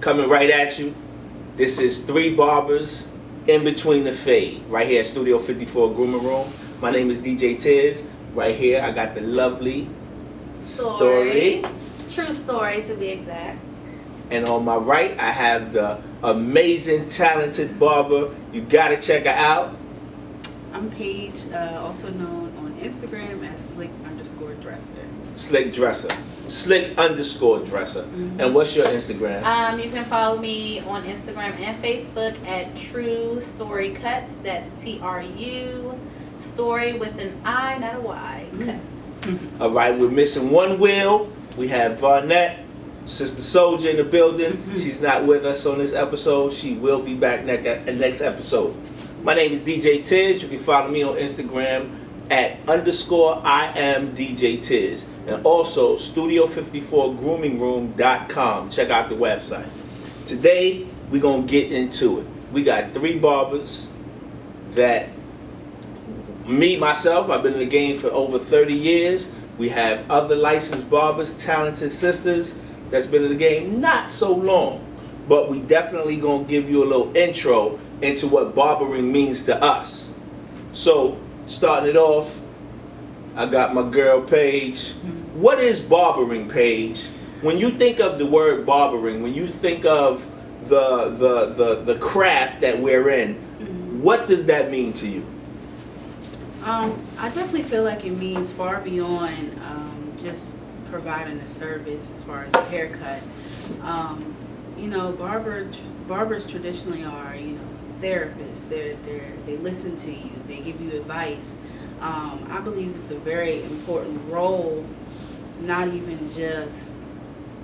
coming right at you. This is 3 barbers in between the fade, right here at Studio 54 Grooming Room. My name is DJ Tiz. Right here, I got the lovely Story. True story, to be exact. And on my right, I have the amazing, talented barber. You gotta check her out. I'm Paige, also known on Instagram as Slick_Dresser. Slick Dresser. Slick_Dresser. Mm-hmm. And what's your Instagram? You can follow me on Instagram and Facebook at True Story Cuts. That's TRU Story with an I, not a Y. Cuts. All right, we're missing one wheel. We have Varnett, Sister Soldier in the building. She's not with us on this episode. She will be back next episode. My name is DJ Tiz. You can follow me on Instagram at _I am DJ Tiz. And also Studio54GroomingRoom.com. Check out the website. Today, we're going to get into it. We got 3 barbers that, myself, I've been in the game for over 30 years. We have other licensed barbers, talented sisters that's been in the game not so long. But we definitely going to give you a little intro into what barbering means to us. So, starting it off, I got my girl Paige. What is barbering, Paige? When you think of the word barbering, when you think of the craft that we're in, what does that mean to you? I definitely feel like it means far beyond just providing a service as far as a haircut. You know, barbers traditionally are, you know, therapists. They listen to you. They give you advice. I believe it's a very important role, not even just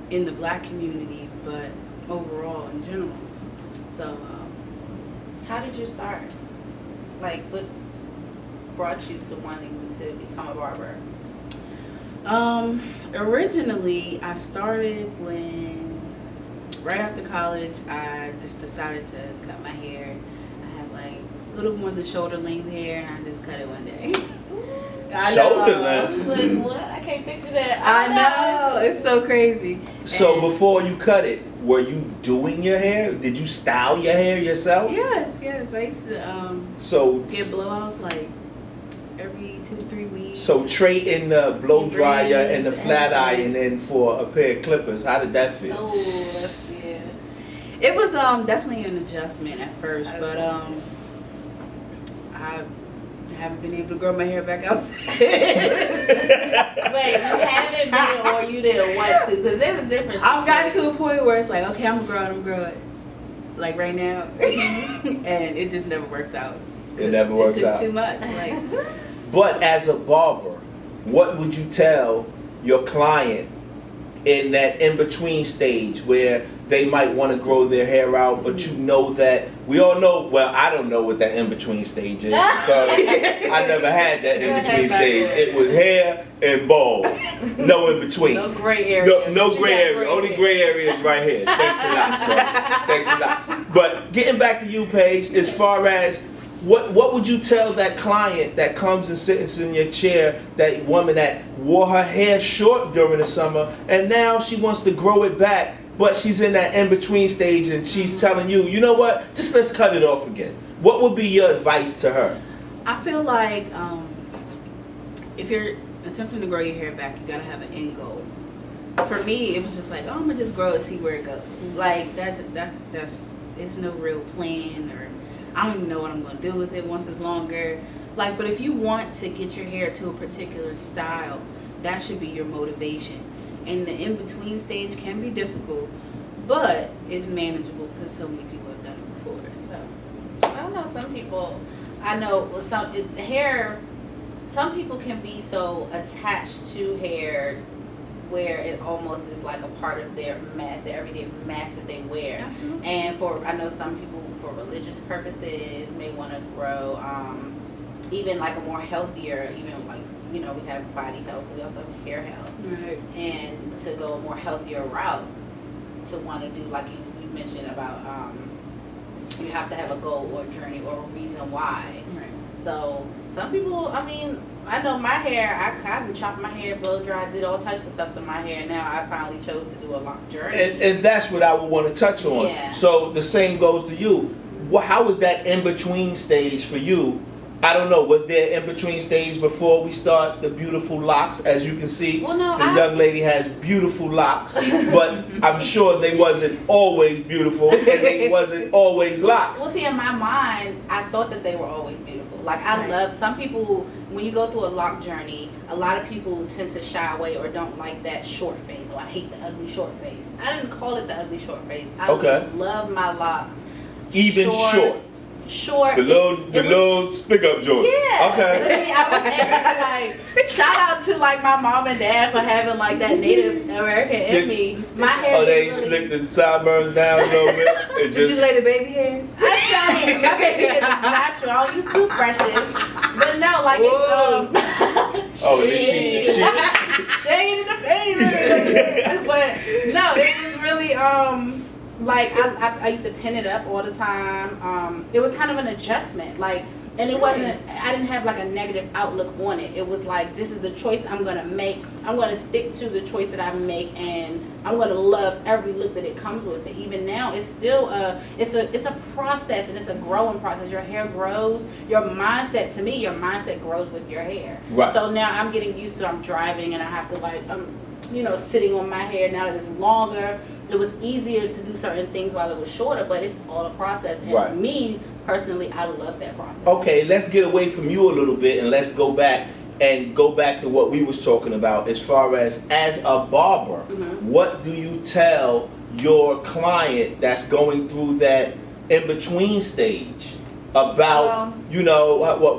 in the black community, but overall in general. So, How did you start? Like, what brought you to wanting to become a barber? Originally, I started right after college, I just decided to cut my hair. I had like a little more than shoulder length hair, and I just cut it one day. Shoulder length? Like, what? I can't picture that. I know, it's so crazy. So And before you cut it, were you doing your hair? Did you style your hair yourself? Yes. I used to So get blowouts like every 2 to 3 weeks. So trading the blow dryer and the Braids flat and- iron in for a pair of clippers, how did that feel? Oh, that's yeah. It was definitely an adjustment at first, but I haven't been able to grow my hair back out since. Wait, you haven't been or you didn't want to? Because there's a difference. I've gotten to a point where it's like, okay, I'm gonna grow it. Like right now. And it just never works out. It never works It's just out. too much. Like, But as a barber, what would you tell your client in that in-between stage where they might want to grow their hair out, but you know that, we all know, well, I don't know what that in-between stage is because I never had that in-between stage. It was hair and bald, no in-between. no gray area. No gray area. Only gray area is right here. Thanks a lot, Storm. Thanks a lot. But getting back to you, Paige, as far as what would you tell that client that comes and sits in your chair, that woman that wore her hair short during the summer and now she wants to grow it back, but she's in that in-between stage and she's telling you, you know what, just let's cut it off again. What would be your advice to her? I feel like if you're attempting to grow your hair back, you gotta have an end goal. For me, it was just like, oh, I'm gonna just grow it, see where it goes. Like that's it's no real plan, or I don't even know what I'm gonna do with it once it's longer. Like, but if you want to get your hair to a particular style, that should be your motivation. And the in-between stage can be difficult, but it's manageable because so many people have done it before. So I don't know. Some people, I know with hair. Some people can be so attached to hair where it almost is like a part of their mask, their everyday mask that they wear. Absolutely. And I know some people for religious purposes may want to grow even like a more healthier, even like, you know, we have body health, we also have hair health. Right. And to go a more healthier route, to want to do like you mentioned about you have to have a goal or a journey or a reason why. Right. So some people, I mean, I know my hair, I kind of chopped my hair, blow dry, did all types of stuff to my hair. Now I finally chose to do a lock journey. And that's what I would want to touch on. Yeah. So the same goes to you. How was that in-between stage for you? I don't know, was there an in-between stage before we start the beautiful locks? As you can see, Well, no, the young lady has beautiful locks, but I'm sure they wasn't always beautiful and they wasn't always locks. Well, see, in my mind, I thought that they were always beautiful. Like, I love, some people, when you go through a lock journey, a lot of people tend to shy away or don't like that short face, or I hate the ugly short face. I didn't call it the ugly short face. I love my locks. Even short. The little stick up joint. Yeah. Okay. But see, I was able to like shout out to like my mom and dad for having like that Native American in me. My hair. Oh, they ain't slicked the sideburns down a little bit. Did you lay the baby hairs? I started, my baby is natural. I don't use toothbrushes. But no, like it's oh, she shade in the face. But no, it was really like I used to pin it up all the time. It was kind of an adjustment, like, and it wasn't. I didn't have like a negative outlook on it. It was like, this is the choice I'm gonna make. I'm gonna stick to the choice that I make, and I'm gonna love every look that it comes with it. Even now, it's still it's a process, and it's a growing process. Your hair grows. Your mindset, to me, your mindset grows with your hair. Right. So now I'm getting used to. I'm driving, and I have to like sitting on my hair now that it's longer. It was easier to do certain things while it was shorter, but it's all a process. And me, personally, I love that process. Okay, let's get away from you a little bit and let's go back to what we was talking about as far as a barber. What do you tell your client that's going through that in-between stage about,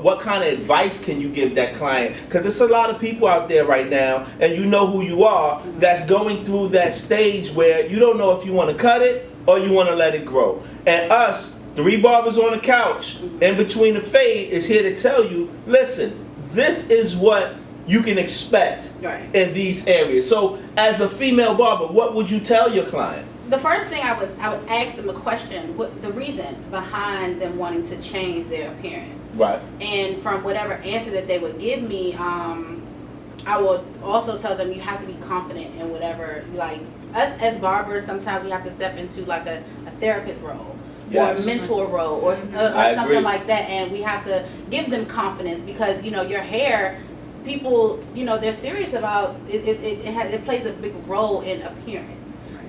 what kind of advice can you give that client? Because there's a lot of people out there right now, and you know who you are, that's going through that stage where you don't know if you want to cut it or you want to let it grow. And us, 3 barbers on the couch, in between the fade, is here to tell you, listen, this is what you can expect in these areas. So as a female barber, what would you tell your client? The first thing I would ask them a question, what the reason behind them wanting to change their appearance. Right. And from whatever answer that they would give me, I would also tell them you have to be confident in whatever, like us as barbers, sometimes we have to step into like a therapist role. Or a mentor role or something like that, and we have to give them confidence because your hair, people they're serious about it. It plays a big role in appearance.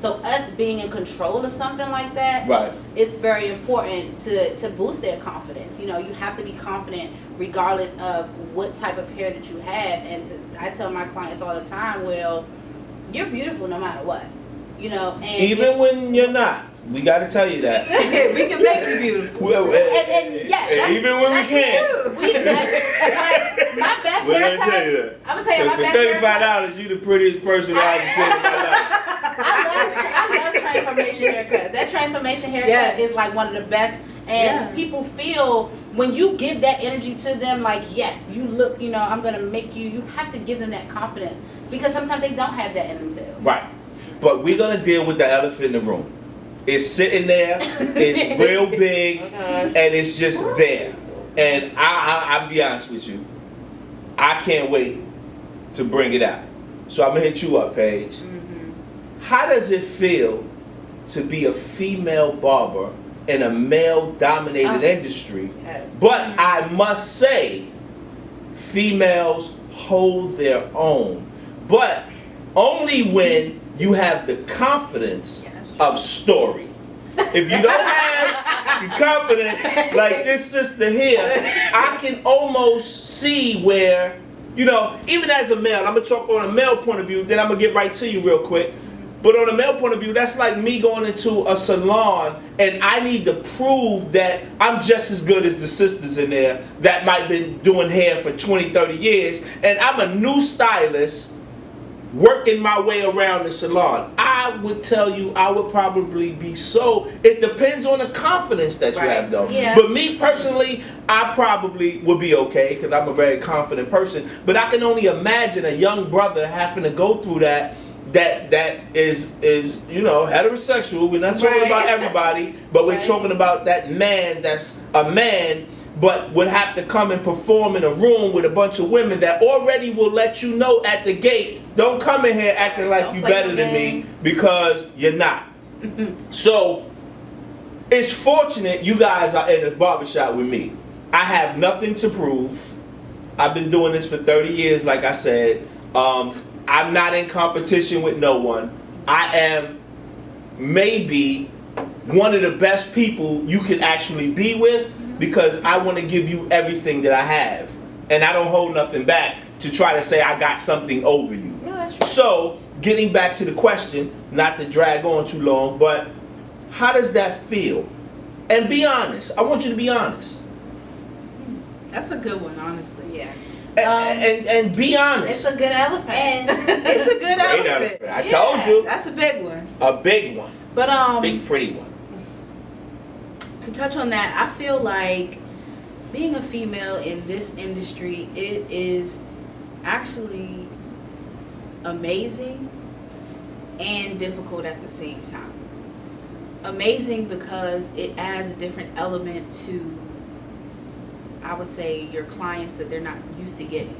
So us being in control of something like that, it's very important to boost their confidence. You have to be confident regardless of what type of hair that you have. And I tell my clients all the time, well, you're beautiful no matter what. And even when you're not. We got to tell you that. We can make you beautiful. Well, even when we can. My best haircut. I'm gonna tell you, my best $35, you the prettiest person I've ever seen in my life. I love transformation haircuts. That transformation haircut is like one of the best. And people feel when you give that energy to them, like, yes, you look, I'm gonna make you. You have to give them that confidence because sometimes they don't have that in themselves. Right. But we're gonna deal with the elephant in the room. It's sitting there, it's real big, and it's just there. And I'll be honest with you, I can't wait to bring it out. So I'm gonna hit you up, Paige. How does it feel to be a female barber in a male-dominated industry? But I must say, females hold their own, but only when you have the confidence of STORI. If you don't have the confidence, like this sister here, I can almost see where, even as a male, I'm going to talk on a male point of view, then I'm going to get right to you real quick. But on a male point of view, that's like me going into a salon and I need to prove that I'm just as good as the sisters in there that might have been doing hair for 20, 30 years. And I'm a new stylist working my way around the salon. I would tell you I would probably be it depends on the confidence that you have though. Yeah. But me personally, I probably would be okay because I'm a very confident person. But I can only imagine a young brother having to go through that is heterosexual. We're not talking about everybody, but we're talking about that man that's a man. but would have to come and perform in a room with a bunch of women that already will let you know at the gate, don't come in here acting like Don't you play better no than me, games. because you're not. So it's fortunate you guys are in a barbershop with me. I have nothing to prove. I've been doing this for 30 years, like I said. I'm not in competition with no one. I am maybe one of the best people you could actually be with, because I want to give you everything that I have. And I don't hold nothing back to try to say I got something over you. No, that's true. So, getting back to the question, not to drag on too long, but how does that feel? And be honest. I want you to be honest. That's a good one, honestly. Yeah. And be honest. It's a good elephant. And it's a good Great outfit. elephant. I told you. That's a big one. A big one. But Big pretty one. to touch on that, I feel like being a female in this industry, it is actually amazing and difficult at the same time. Amazing because it adds a different element to, I would say, your clients that they're not used to getting.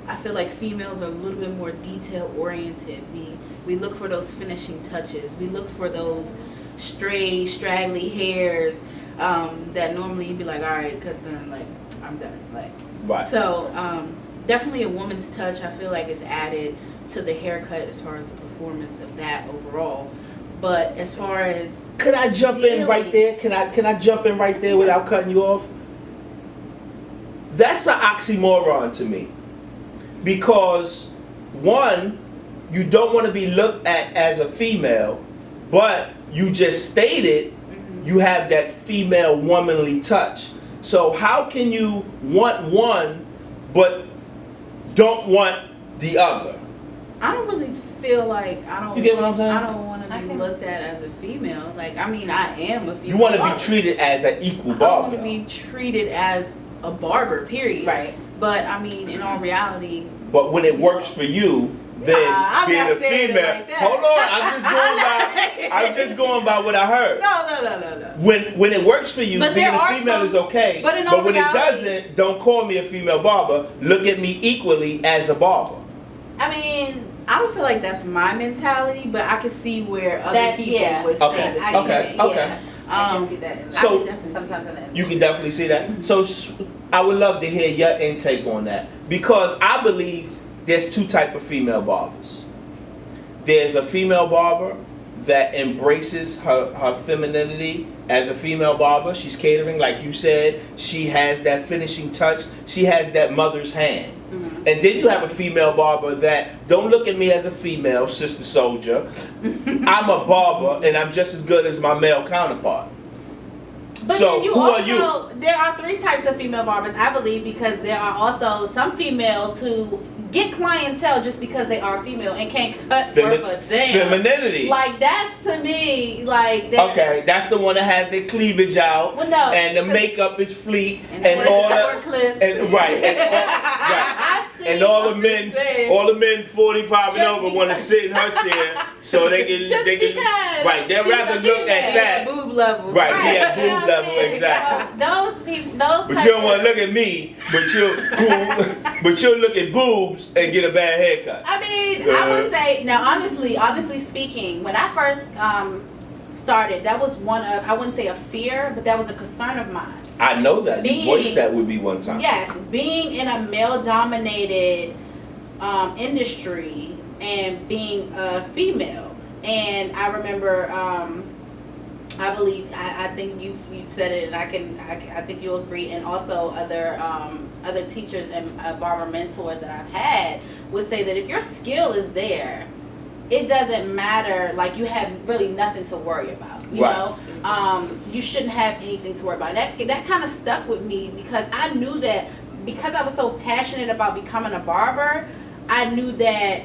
I feel like females are a little bit more detail oriented. We look for those finishing touches. We look for those stray, straggly hairs that normally you'd be like, all right, cause then like I'm done. Like, Right. So definitely a woman's touch. I feel like is added to the haircut as far as the performance of that overall. But as far as Could I jump in right there? Can I jump in right there without cutting you off? That's an oxymoron to me. Because one, you don't want to be looked at as a female, but you just stated you have that female womanly touch. So how can you want one but don't want the other? I don't really feel like You get what I'm saying? I don't want to be looked at as a female. Like, I mean, I am a female. You want to be barber. treated as an equal I barber. want to be treated as a barber, period. Right. But I mean, in all reality, But when it works for you, then I'm being not a saying it female. like that. Hold on, I'm just going by what I heard. no. When it works for you, But being there a are female some- is okay. but in all when reality- it doesn't, don't call me a female barber. Look at me equally as a barber. I mean, I don't feel like that's my mentality, but I can see where other That- people yeah. would Okay, say the I same okay, thing. get it, okay. yeah. I can see that. I So- can definitely see Sometimes that. You can definitely see that. So I would love to hear your intake on that, because I believe there's two type of female barbers. There's a female barber that embraces her femininity as a female barber. She's catering, like you said. She has that finishing touch. She has that mother's hand. Mhm. And then you have a female barber that, don't look at me as a female, sister soldier. I'm a barber and I'm just as good as my male counterpart. But So, then you who also, are you? There are three types of female barbers, I believe, because there are also some females who get clientele just because they are female and can't cut worth a damn. Femininity. Like, that's to me, like, that, Okay, that's the one that had the cleavage out, Well, no, and the 'cause- makeup is fleet, And and the all short the clips. and right, right. I've seen, And all the I'm men, just saying. all the men 45 and Just over want to because- sit in her chair so they can, Just they can, because right. They'd she's rather a look at female. that, Boob level. right? Right, Yeah, you know boob what I'm level, saying? exactly. So, those people, those But types you don't want of- to look at me, but you'll look at boobs and get a bad haircut. I mean, I would say, now honestly speaking, when I first started, that was one of, I wouldn't say a fear, but that was a concern of mine. I know that. You Being- voiced that with me one time. Yes, being in a male-dominated industry and being a female. And I remember, I believe, I think you've said it, and I think you'll agree, and also other teachers and barber mentors that I've had would say that if your skill is there, it doesn't matter, like, you have really nothing to worry about, you Right. know? You shouldn't have anything to worry about. That kind of stuck with me because I knew that, because I was so passionate about becoming a barber, I knew that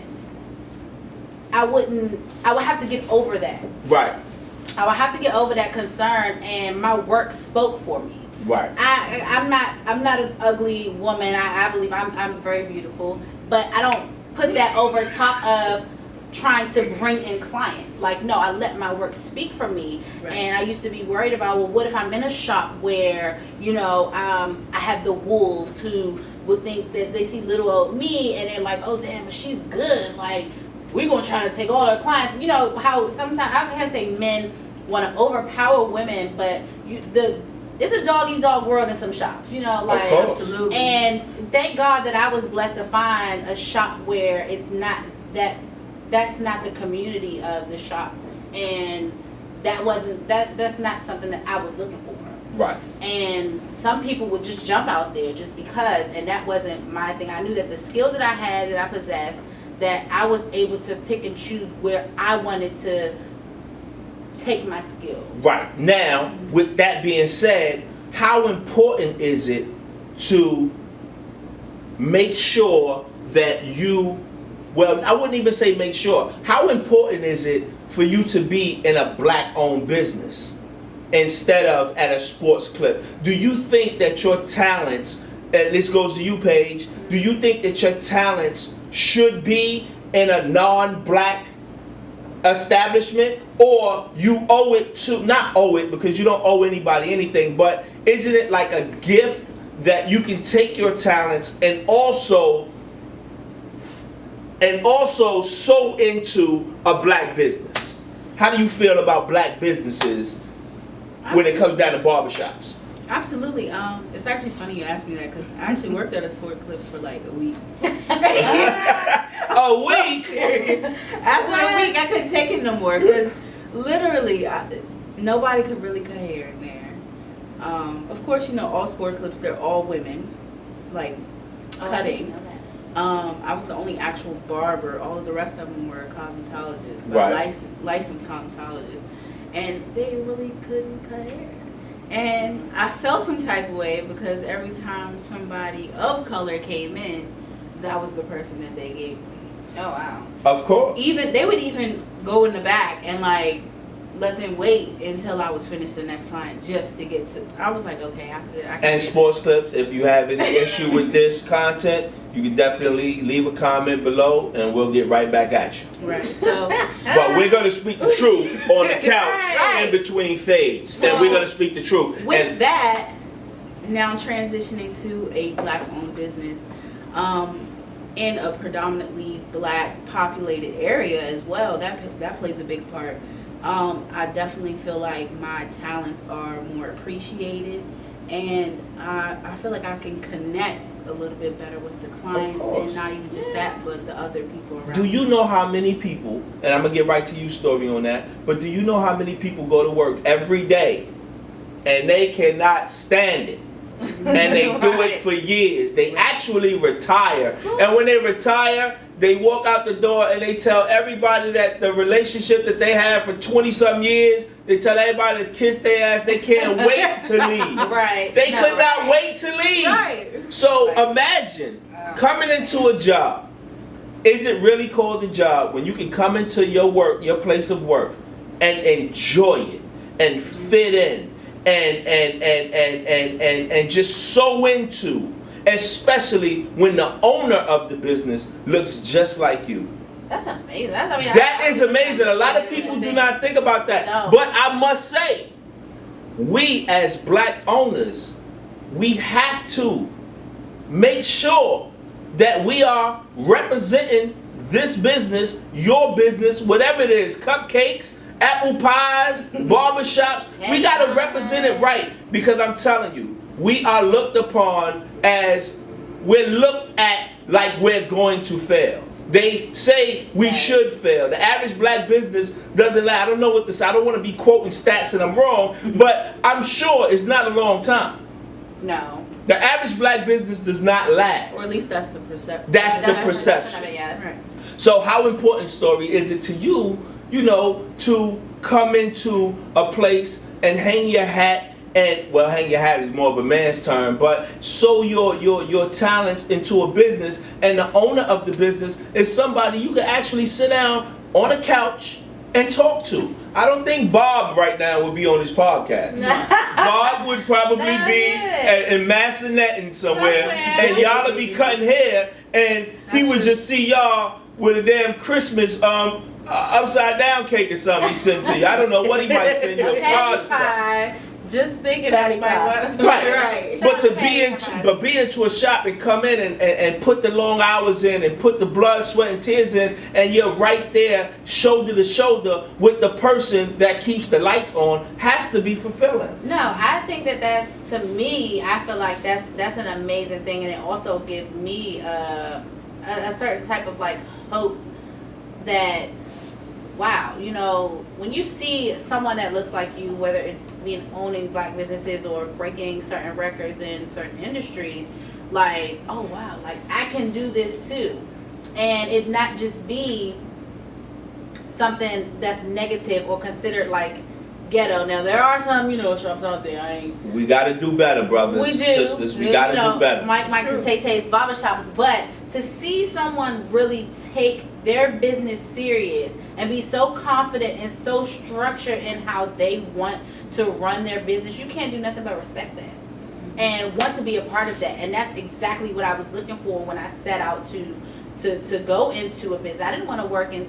I would have to get over that. Right, I would have to get over that concern, and my work spoke for me. right. I'm not an ugly woman. I believe I'm very beautiful, but I don't put that over top of trying to bring in clients. Like, no, I let my work speak for me. Right. And I used to be worried about, well, what if I'm in a shop where, you know, I have the wolves who would think that they see little old me and they're like, oh damn, but she's good. Like, we're gonna try to take all our clients. You know how sometimes I can't say men want to overpower women, but it's a dog eat dog world in some shops. You know, like, Of course. Absolutely. and thank God that I was blessed to find a shop where it's not that's not the community of the shop, and that's not something that I was looking for. Right. And some people would just jump out there just because, and that wasn't my thing. I knew that the skill that I had, that I possessed, that I was able to pick and choose where I wanted to take my skill. Right. Now, with that being said, how important is it to make sure that well, I wouldn't even say make sure. How important is it for you to be in a black-owned business instead of at a sports clip? Do you think that your talents, and this goes to you, Paige, do you think that your talents should be in a non-black establishment, or you owe it to, not owe it because you don't owe anybody anything, but isn't it like a gift that you can take your talents and also sow into a black business? How do you feel about black businesses when it comes down to barbershops? Absolutely. It's actually funny you asked me that because I actually worked at a sport clips for like a week. A week? After a week, I couldn't take it no more because literally nobody could really cut hair in there. Of course, you know, all sport clips, they're all women, like cutting. I was the only actual barber. All of the rest of them were cosmetologists, but Right. licensed cosmetologists, and they really couldn't cut hair. And I felt some type of way because every time somebody of color came in, that was the person that they gave me. Oh wow. Of course. They would even go in the back and like let them wait until I was finished the next client just to get to. I was like, okay, after that. I can And get sports clips, if you have any issue with this content, you can definitely leave a comment below and we'll get right back at you. right. So But we're going to speak the truth on the couch Right. in between fades. So, and we're going to speak the truth. with And that, now transitioning to a black-owned business in a predominantly black populated area as well, that plays a big part. I definitely feel like my talents are more appreciated, and I feel like I can connect a little bit better with the clients, course. and not even just that, but the other people around. do you know how many people, and I'm going to get right to you, Story, on that, but do you know how many people go to work every day and they cannot stand it? And they do it for years. They actually retire. And when they retire, they walk out the door and they tell everybody that the relationship that they had for 20-some years, they tell everybody to kiss their ass. They can't wait to leave. Right. They could not wait to leave. Right. So imagine coming into a job. Is it really called a job when you can come into your work, your place of work, and enjoy it and fit in and just so into, especially when the owner of the business looks just like you? That's amazing. That is amazing. A lot of people do not think about that. No. But I must say, we as black owners, we have to make sure that we are representing this business, your business, whatever it is, cupcakes, apple pies, barbershops. We got to represent it right, because I'm telling you, we are looked upon as, we're looked at like we're going to fail. They say we should fail. The average black business doesn't last. I don't know what this, I don't want to be quoting stats and I'm wrong, but I'm sure it's not a long time. No. The average black business does not last. Or at least that's the perception. That's the perception. Right. So how important, Story, is it to you, you know, to come into a place and hang your hat, and, well, hang your hat is more of a man's term, but sow your talents into a business, and the owner of the business is somebody you can actually sit down on a couch and talk to. I don't think Bob right now would be on this podcast. Bob would probably be in Massanutten somewhere, and y'all would be cutting hair, and he would just see y'all with a damn Christmas upside down cake or something he sent to you. I don't know what he might send you, a card or something. Just thinking that he might want. Right. But to be into a shop and come in and put the long hours in and put the blood, sweat, and tears in, and you're right there, shoulder to shoulder with the person that keeps the lights on, has to be fulfilling. No, I think that's, to me, I feel like that's an amazing thing, and it also gives me a certain type of like hope that, wow, you know, when you see someone that looks like you, whether it being owning black businesses or breaking certain records in certain industries, like, oh wow, like I can do this too, and it not just be something that's negative or considered like ghetto. Now there are some, you know, shops out there. We got to do better, brothers and sisters. We got to do better. Mike and Tay-Tay's barbershops, but to see someone really take their business serious and be so confident and so structured in how they want to run their business, you can't do nothing but respect that and want to be a part of that. And that's exactly what I was looking for when I set out to go into a business. I didn't want to work in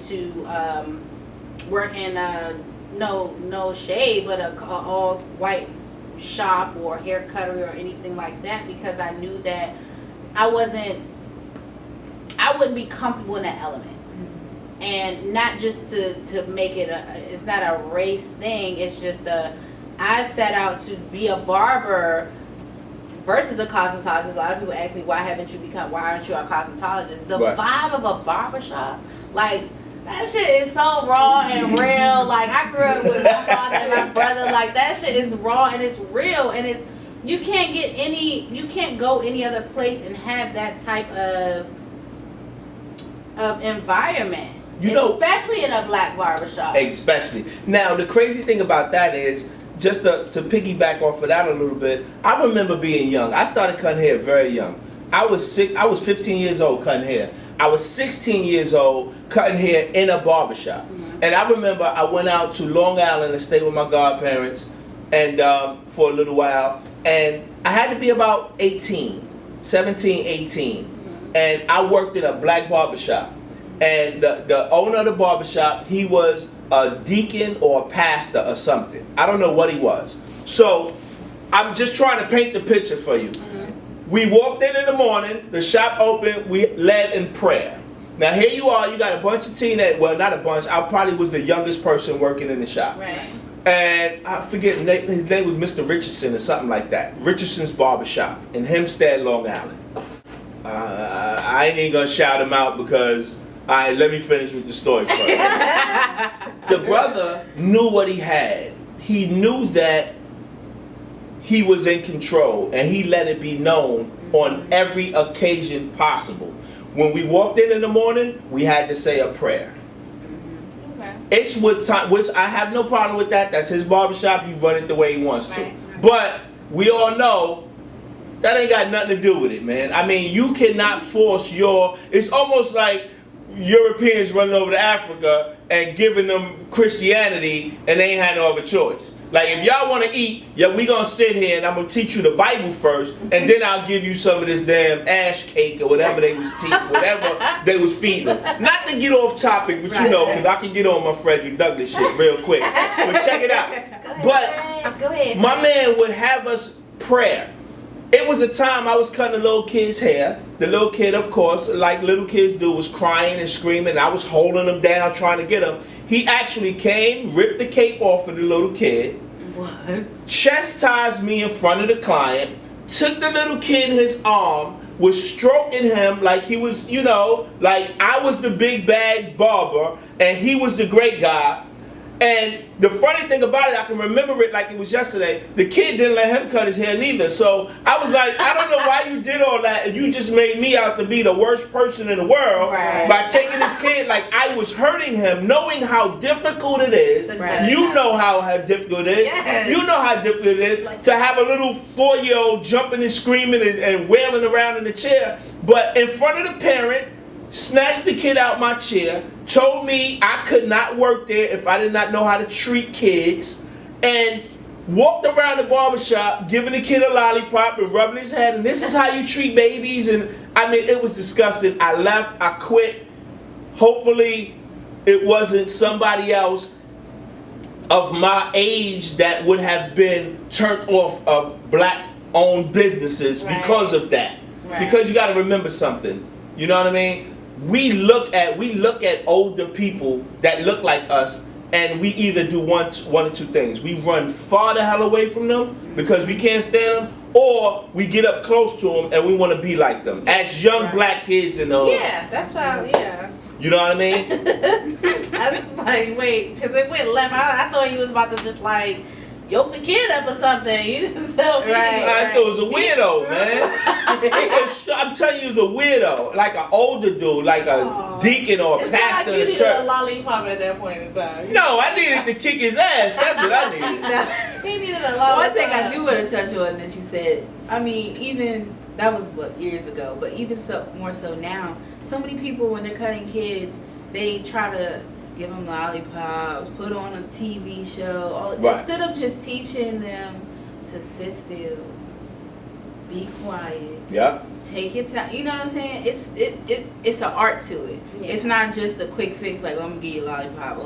no shade, but a all white shop or hair cuttery or anything like that, because I knew that I wouldn't be comfortable in that element. And not just to make it it's not a race thing, it's just I set out to be a barber versus a cosmetologist. A lot of people ask me, why aren't you a cosmetologist? The vibe of a barbershop, like, that shit is so raw and real. Like, I grew up with my father and my brother. Like, that shit is raw and it's real, and you can't go any other place and have that type of environment. You know, especially in a black barbershop. Especially. Now, the crazy thing about that is, just to piggyback off of that a little bit, I remember being young. I started cutting hair very young. I was 15 years old cutting hair. I was 16 years old cutting hair in a barbershop. Mm-hmm. And I remember I went out to Long Island and stayed with my godparents and for a little while. And I had to be about 17, 18. Mm-hmm. And I worked in a black barbershop. And the owner of the barbershop, he was a deacon or a pastor or something. I don't know what he was. So I'm just trying to paint the picture for you. Mm-hmm. We walked in the morning, the shop opened, we led in prayer. Now here you are, you got a bunch of teenagers, well not a bunch, I probably was the youngest person working in the shop. Right. And I forget, his name was Mr. Richardson or something like that. Richardson's Barbershop in Hempstead, Long Island. I ain't gonna shout him out because, let me finish with the story first. The brother knew what he had. He knew that he was in control, and he let it be known on every occasion possible. When we walked in the morning, we had to say a prayer. Okay. It's with time, which I have no problem with that. That's his barbershop. He run it the way he wants to. Right. But we all know that ain't got nothing to do with it, man. I mean, you cannot force it's almost like Europeans running over to Africa and giving them Christianity and they ain't had no other choice. Like, if y'all want to eat, we gonna sit here and I'm gonna teach you the Bible first, and then I'll give you some of this damn ash cake or whatever they was feeding them. Not to get off topic, but you know, because I can get on my Frederick Douglass shit real quick. But check it out. Go ahead. My man would have us prayer. It was a time I was cutting a little kid's hair. The little kid, of course, like little kids do, was crying and screaming. I was holding him down, trying to get him. He actually came, ripped the cape off of the little kid. What? Chastised me in front of the client, took the little kid in his arm, was stroking him like he was, like I was the big bad barber and he was the great guy. And the funny thing about it, I can remember it like it was yesterday. The kid didn't let him cut his hair neither. So I was like, I don't know why you did all that, and you just made me out to be the worst person in the world by taking this kid. Like, I was hurting him, knowing how difficult it is. Right. You know how difficult it is. Yes. You know how difficult it is to have a little 4-year-old jumping and screaming and wailing around in the chair. But in front of the parent, snatched the kid out my chair, told me I could not work there if I did not know how to treat kids, and walked around the barbershop giving the kid a lollipop and rubbing his head, and this is how you treat babies. And I mean, it was disgusting. I left, I quit, hopefully it wasn't somebody else of my age that would have been turned off of black owned businesses because of that. Right. Because you got to remember something. You know what I mean? We look at older people that look like us, and we either do one or two things. We run far the hell away from them because we can't stand them, or we get up close to them and we want to be like them as young black kids in the hood. Yeah, that's how. Yeah. You know what I mean? I was like, wait, because it went left. I thought he was about to just like yoke the kid up or something. You just so I thought it was a weirdo, man. I'm telling you, the weirdo, like an older dude, like a deacon or a pastor like in the you church. needed a lollipop at that point in time. No, I needed to kick his ass. That's what I needed. He needed a lollipop. One thing I do want to touch on that you said, I mean, even that was what, years ago, but even so more so now, so many people when they're cutting kids, they try to give them lollipops, put on a TV show, instead of just teaching them to sit still, be quiet. Yeah. Take your time. You know what I'm saying? It's an art to it. Yeah. It's not just a quick fix like, I'm gonna give you a lollipop,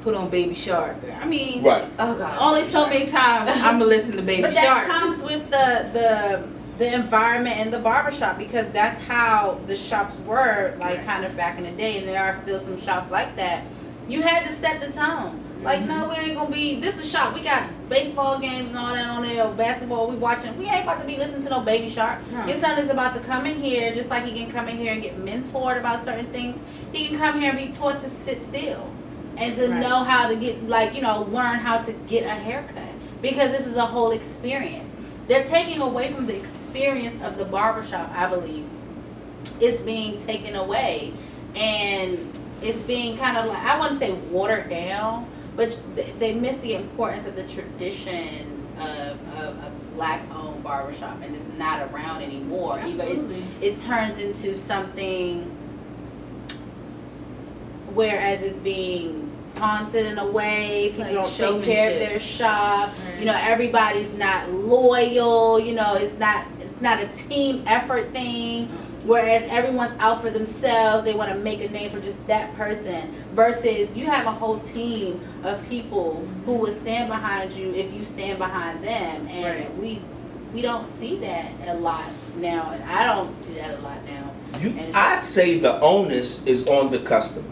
put on Baby Shark. I mean, right. Oh God. Only so many times I'm gonna listen to Baby But Shark. that comes with the environment and the barbershop, because that's how the shops were like kind of back in the day, and there are still some shops like that. You had to set the tone. Like, no, we ain't gonna be, this is a shop, we got baseball games and all that on there, basketball, we watching, we ain't about to be listening to no Baby Shark. No. Your son is about to come in here, just like he can come in here and get mentored about certain things. He can come here and be taught to sit still and to know how to get, like, you know, learn how to get a haircut, because this is a whole experience. They're taking away from the experience of the barbershop, I believe. It's being taken away, and it's being kind of like, I wouldn't say watered down, but they miss the importance of the tradition of a black-owned barbershop, and it's not around anymore. Absolutely. It turns into something, whereas it's being taunted in a way, It's people like don't take care of their shop. Right. You know, everybody's not loyal. You know, it's not a team effort thing. Whereas everyone's out for themselves, they want to make a name for just that person. Versus you have a whole team of people who will stand behind you if you stand behind them, and we don't see that a lot now, and I don't see that a lot now. I say the onus is on the customer.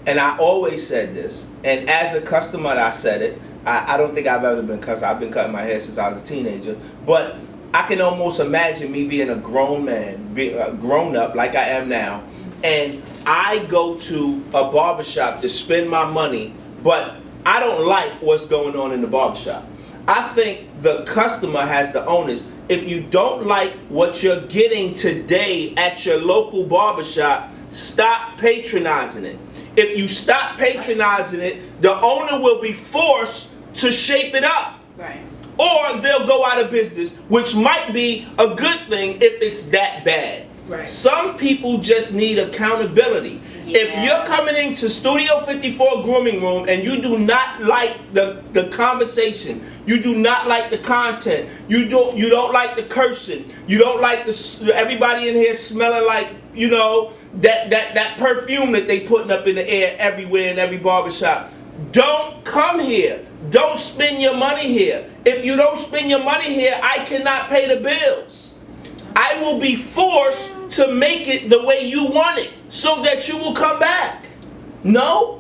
And I always said this, and as a customer I said it. I don't think I've ever been cussed. I've been cutting my hair since I was a teenager. But I can almost imagine me being a grown man, grown up like I am now, and I go to a barbershop to spend my money, but I don't like what's going on in the barbershop. I think the customer has the onus. If you don't like what you're getting today at your local barbershop, stop patronizing it. If you stop patronizing it, the owner will be forced to shape it up. Right. Or they'll go out of business, which might be a good thing if it's that bad. Right. Some people just need accountability. Yeah. If you're coming into Studio 54 Grooming Room and you do not like the conversation, you do not like the content, you don't like the cursing, you don't like everybody in here smelling like, you know, that perfume that they putting up in the air everywhere in every barbershop, don't come here. Don't spend your money here. If you don't spend your money here, I cannot pay the bills. I will be forced to make it the way you want it so that you will come back. No?